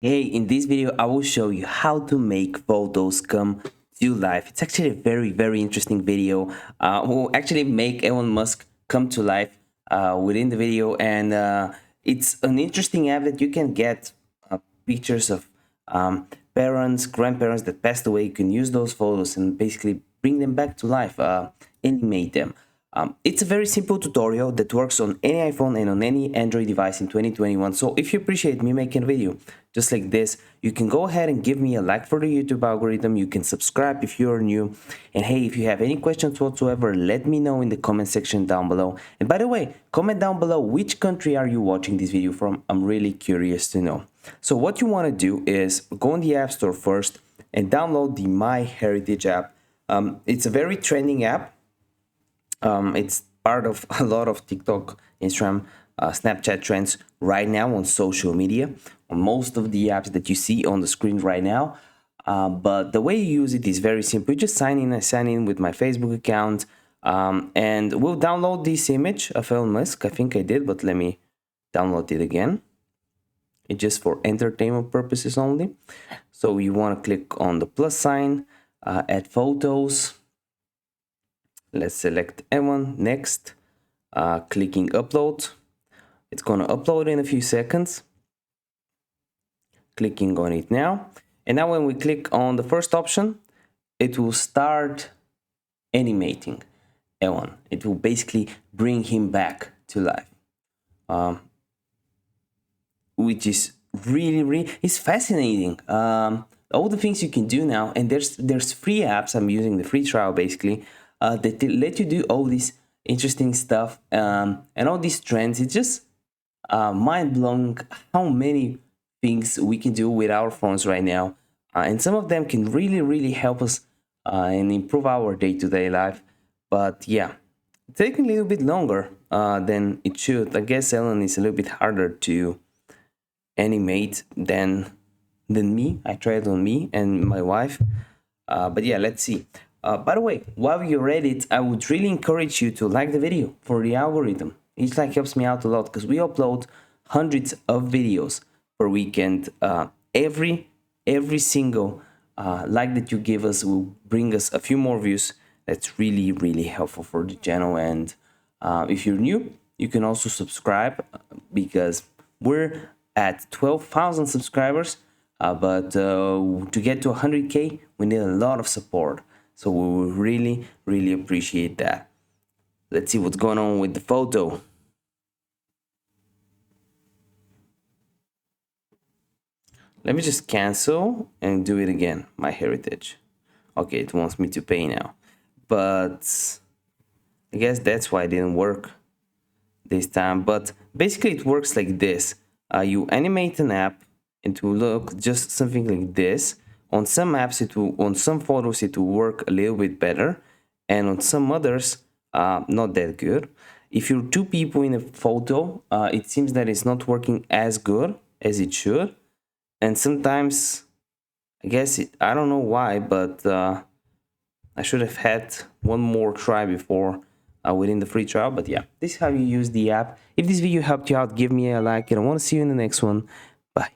Hey, in this video, I will show you how to make photos come to life. It's actually a very interesting video. We'll actually make Elon Musk come to life within the video, and it's an interesting app that you can get pictures of parents, grandparents that passed away. You can use those photos and basically bring them back to life, animate them. It's a very simple tutorial that works on any iPhone and on any Android device in 2021. So if you appreciate me making a video just like this, you can go ahead and give me a like for the YouTube algorithm. You can subscribe if you're new. And hey, if you have any questions whatsoever, let me know in the comment section down below. And by the way, comment down below which country are you watching this video from. I'm really curious to know. So what you want to do is go on the App Store first and download the MyHeritage app. It's a very trending app. It's part of a lot of TikTok, Instagram, Snapchat trends right now on social media, on most of the apps that you see on the screen right now. But the way you use it is very simple. You just sign in. I sign in with my Facebook account, and we'll download this image of Elon Musk. I think I did, but let me download it again. It's just for entertainment purposes only. So you want to click on the plus sign, add photos. Let's select Evan, next, clicking upload. It's gonna upload in a few seconds. Clicking on it now. And now when we click on the first option, it will start animating Evan. It will basically bring him back to life. Which is really it's fascinating. All the things you can do now, and there's free apps. I'm using the free trial basically, that let you do all this interesting stuff, and all these trends. It's just mind-blowing how many things we can do with our phones right now, and some of them can really help us and improve our day-to-day life. But yeah, it's taking a little bit longer than it should. I guess Ellen is a little bit harder to animate than me. I tried on me and my wife, but yeah, let's see. By the way, while you're at it, I would really encourage you to like the video for the algorithm. Each like helps me out a lot because we upload hundreds of videos per weekend. Every single like that you give us will bring us a few more views. That's really helpful for the channel. And if you're new, you can also subscribe because we're at 12,000 subscribers. But to get to 100K, we need a lot of support. So we will really appreciate that. Let's see what's going on with the photo. Let me just cancel and do it again. MyHeritage. Okay, it wants me to pay now. But I guess that's why it didn't work this time. But basically it works like this. You animate an app, it will look just something like this. On some apps, on some photos, it will work a little bit better, and on some others, not that good. If you're two people in a photo, it seems that it's not working as good as it should, and sometimes, I guess I don't know why, but I should have had one more try before within the free trial. But yeah, this is how you use the app. If this video helped you out, give me a like, and I want to see you in the next one. Bye.